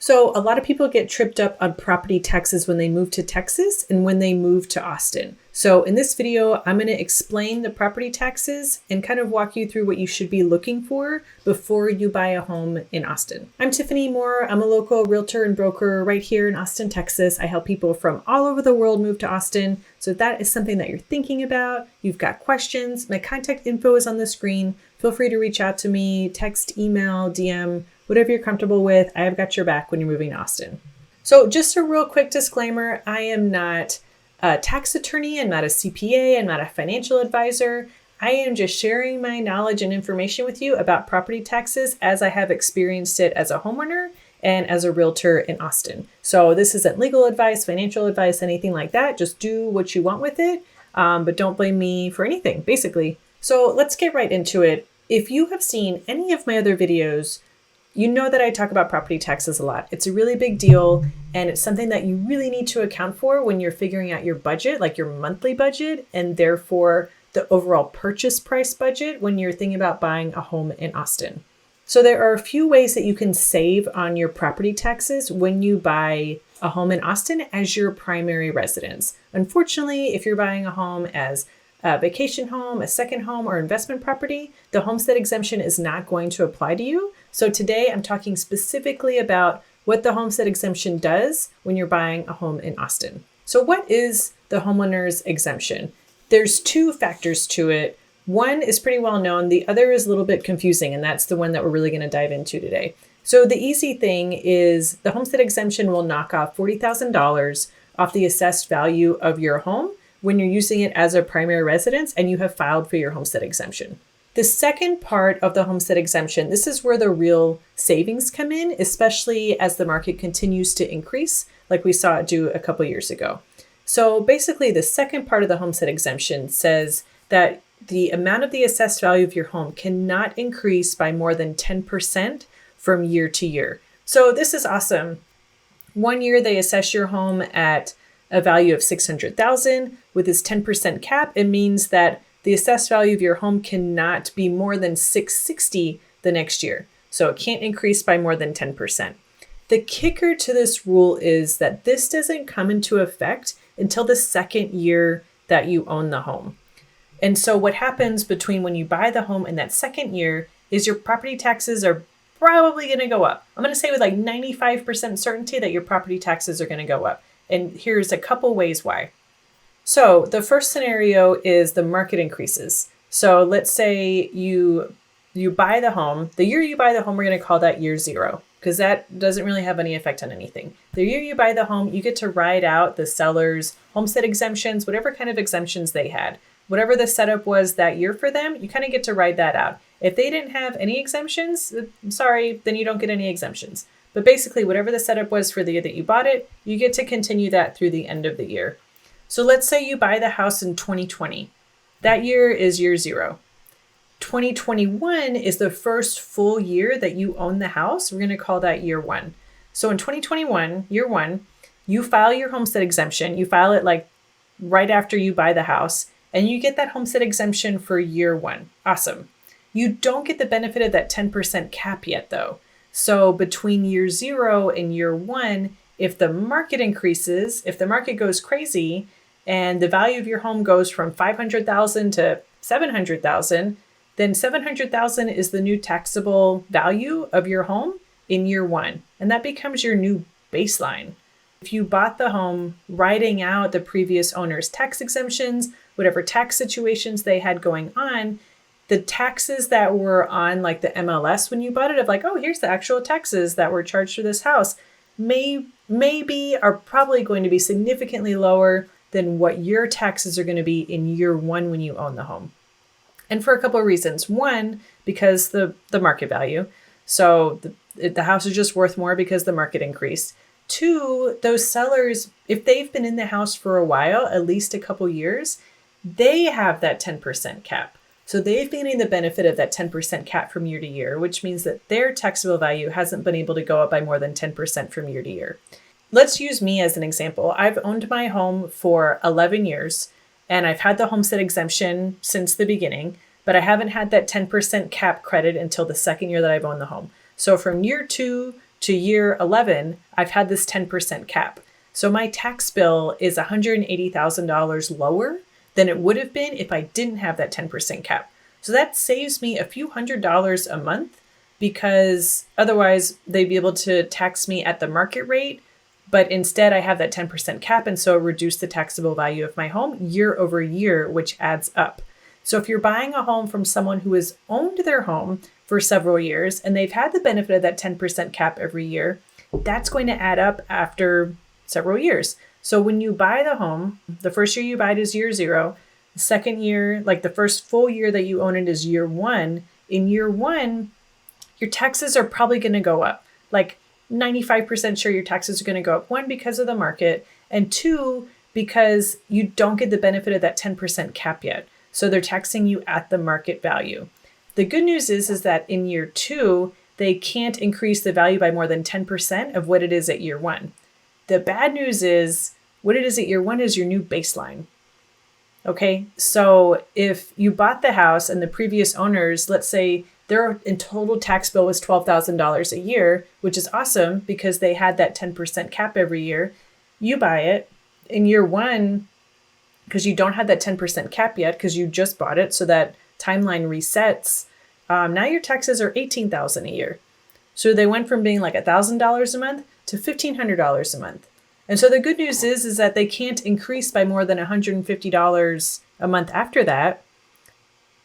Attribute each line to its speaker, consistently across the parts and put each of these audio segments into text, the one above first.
Speaker 1: So a lot of people get tripped up on property taxes when they move to Texas and when they move to Austin. So in this video, I'm going to explain the property taxes and kind of walk you through what you should be looking for before you buy a home in Austin. I'm Tiffany Moore. I'm a local realtor and broker right here in Austin, Texas. I help people from all over the world move to Austin. So if that is something that you're thinking about, you've got questions, my contact info is on the screen. Feel free to reach out to me, text, email, DM, whatever you're comfortable with. I have got your back when you're moving to Austin. So just a real quick disclaimer, I am not a tax attorney, I'm not a CPA, I'm not a financial advisor. I am just sharing my knowledge and information with you about property taxes as I have experienced it as a homeowner and as a realtor in Austin. So this isn't legal advice, financial advice, anything like that. Just do what you want with it, but don't blame me for anything, basically. So let's get right into it. If you have seen any of my other videos, you know that I talk about property taxes a lot. It's a really big deal, and it's something that you really need to account for when you're figuring out your budget, like your monthly budget, and therefore the overall purchase price budget when you're thinking about buying a home in Austin. So there are a few ways that you can save on your property taxes when you buy a home in Austin as your primary residence. Unfortunately, if you're buying a home as a vacation home, a second home, or investment property, the homestead exemption is not going to apply to you. So today I'm talking specifically about what the homestead exemption does when you're buying a home in Austin. So what is the homeowner's exemption? There's two factors to it. One is pretty well known. The other is a little bit confusing, and that's the one that we're really going to dive into today. So the easy thing is the homestead exemption will knock off $40,000 off the assessed value of your home when you're using it as a primary residence and you have filed for your homestead exemption. The second part of the homestead exemption, this is where the real savings come in, especially as the market continues to increase, like we saw it do a couple years ago. So basically, the second part of the homestead exemption says that the amount of the assessed value of your home cannot increase by more than 10% from year to year. So this is awesome. One year they assess your home at a value of $600,000. With this 10% cap, it means that the assessed value of your home cannot be more than $660,000 the next year. So it can't increase by more than 10%. The kicker to this rule is that this doesn't come into effect until the second year that you own the home. And so what happens between when you buy the home and that second year is your property taxes are probably going to go up. I'm going to say with like 95% certainty that your property taxes are going to go up. And here's a couple ways why. So the first scenario is the market increases. So let's say you buy the home. The year you buy the home, we're going to call that year zero, because that doesn't really have any effect on anything. The year you buy the home, you get to ride out the seller's homestead exemptions, whatever kind of exemptions they had. Whatever the setup was that year for them, you kind of get to ride that out. If they didn't have any exemptions, sorry, then you don't get any exemptions. But basically, whatever the setup was for the year that you bought it, you get to continue that through the end of the year. So let's say you buy the house in 2020. That year is year zero. 2021 is the first full year that you own the house. We're going to call that year one. So in 2021, year one, you file your homestead exemption. You file it like right after you buy the house, and you get that homestead exemption for year one. Awesome. You don't get the benefit of that 10% cap yet, though. So between year zero and year one, if the market increases, if the market goes crazy and the value of your home goes from $500,000 to $700,000, then $700,000 is the new taxable value of your home in year one. And that becomes your new baseline. If you bought the home riding out the previous owner's tax exemptions, whatever tax situations they had going on, the taxes that were on like the MLS when you bought it of like, oh, here's the actual taxes that were charged for this house, maybe are probably going to be significantly lower than what your taxes are going to be in year one when you own the home. And for a couple of reasons. One, because the market value. So the house is just worth more because the market increased. Two, those sellers, if they've been in the house for a while, at least a couple years, they have that 10% cap. So they've been getting the benefit of that 10% cap from year to year, which means that their taxable value hasn't been able to go up by more than 10% from year to year. Let's use me as an example. I've owned my home for 11 years, and I've had the homestead exemption since the beginning, but I haven't had that 10% cap credit until the second year that I've owned the home. So from year 2 to year 11, I've had this 10% cap. So my tax bill is $180,000 lower than it would have been if I didn't have that 10% cap. So that saves me a few $100s a month, because otherwise they'd be able to tax me at the market rate. But instead I have that 10% cap, and so it reduced the taxable value of my home year over year, which adds up. So if you're buying a home from someone who has owned their home for several years and they've had the benefit of that 10% cap every year, that's going to add up after several years. So when you buy the home, the first year you buy it is year 0. The second year, like the first full year that you own it, is year 1. In year 1, your taxes are probably going to go up. Like 95% sure your taxes are going to go up. 1, because of the market, and 2, because you don't get the benefit of that 10% cap yet. So they're taxing you at the market value. The good news is that in year 2, they can't increase the value by more than 10% of what it is at year 1. The bad news is what it is at year 1 is your new baseline. Okay, so if you bought the house and the previous owners, let's say their in total tax bill was $12,000 a year, which is awesome because they had that 10% cap every year. You buy it in year 1, because you don't have that 10% cap yet, because you just bought it, so that timeline resets. Now your taxes are $18,000 a year. So they went from being like $1,000 a month to $1,500 a month. And so the good news is that they can't increase by more than $150 a month after that.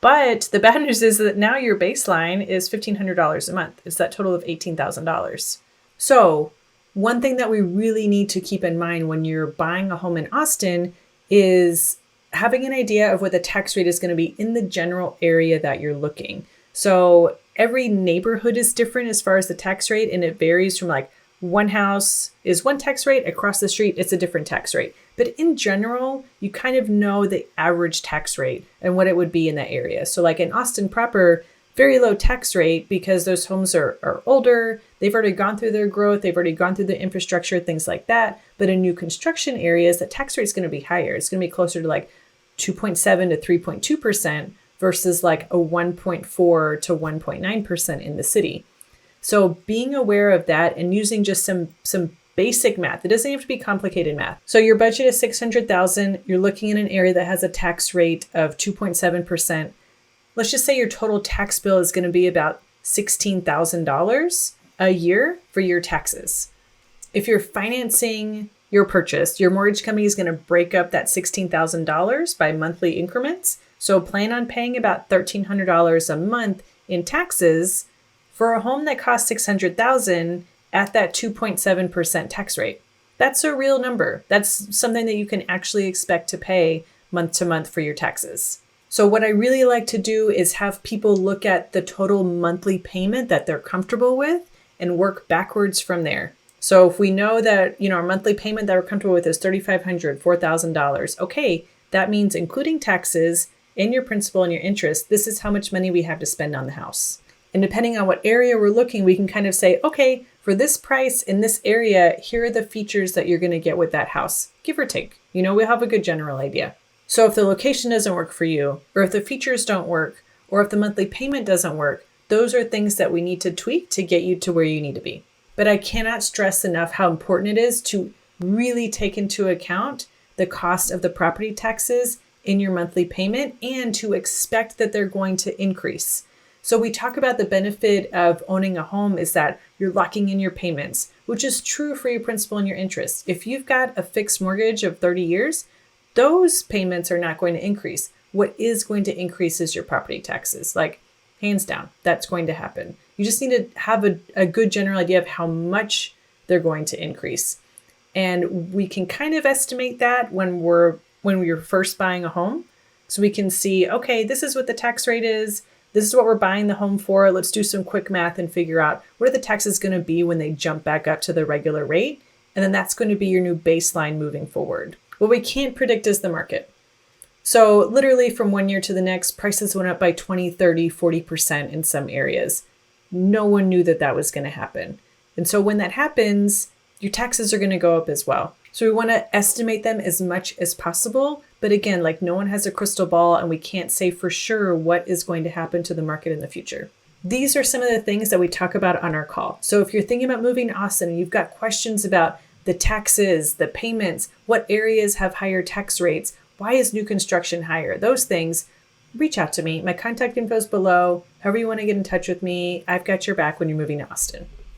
Speaker 1: But the bad news is that now your baseline is $1,500 a month. It's that total of $18,000. So one thing that we really need to keep in mind when you're buying a home in Austin is having an idea of what the tax rate is going to be in the general area that you're looking. So every neighborhood is different as far as the tax rate, and it varies from like one house is one tax rate, across the street it's a different tax rate. But in general, you kind of know the average tax rate and what it would be in that area. So like in Austin proper, very low tax rate because those homes are older, they've already gone through their growth, they've already gone through the infrastructure, things like that. But in new construction areas, the tax rate is going to be higher. It's going to be closer to like 2.7 to 3.2% versus like a 1.4 to 1.9% in the city. So being aware of that and using just some basic math. It doesn't have to be complicated math. So your budget is $600,000. You're looking in an area that has a tax rate of 2.7%. Let's just say your total tax bill is going to be about $16,000 a year for your taxes. If you're financing your purchase, your mortgage company is going to break up that $16,000 by monthly increments. So plan on paying about $1,300 a month in taxes for a home that costs $600,000 at that 2.7% tax rate. That's a real number. That's something that you can actually expect to pay month to month for your taxes. So what I really like to do is have people look at the total monthly payment that they're comfortable with and work backwards from there. So if we know that, our monthly payment that we're comfortable with is $3,500, $4,000, okay, that means including taxes and your principal and your interest, this is how much money we have to spend on the house. And depending on what area we're looking, we can kind of say, okay, for this price in this area, here are the features that you're going to get with that house, give or take. We'll have a good general idea. So if the location doesn't work for you, or if the features don't work, or if the monthly payment doesn't work, those are things that we need to tweak to get you to where you need to be. But I cannot stress enough how important it is to really take into account the cost of the property taxes in your monthly payment and to expect that they're going to increase. So we talk about the benefit of owning a home is that you're locking in your payments, which is true for your principal and your interest. If you've got a fixed mortgage of 30 years, those payments are not going to increase. What is going to increase is your property taxes. Like, hands down, that's going to happen. You just need to have a good general idea of how much they're going to increase. And we can kind of estimate that when we're first buying a home. So we can see, okay, this is what the tax rate is. This is what we're buying the home for. Let's do some quick math and figure out what are the taxes going to be when they jump back up to the regular rate. And then that's going to be your new baseline moving forward. What we can't predict is the market. So literally from one year to the next, prices went up by 20, 30, 40% in some areas. No one knew that was going to happen. And so when that happens, your taxes are going to go up as well. So we want to estimate them as much as possible. But again, like no one has a crystal ball and we can't say for sure what is going to happen to the market in the future. These are some of the things that we talk about on our call. So if you're thinking about moving to Austin and you've got questions about the taxes, the payments, what areas have higher tax rates, why is new construction higher, those things, reach out to me. My contact info is below. However you want to get in touch with me, I've got your back when you're moving to Austin.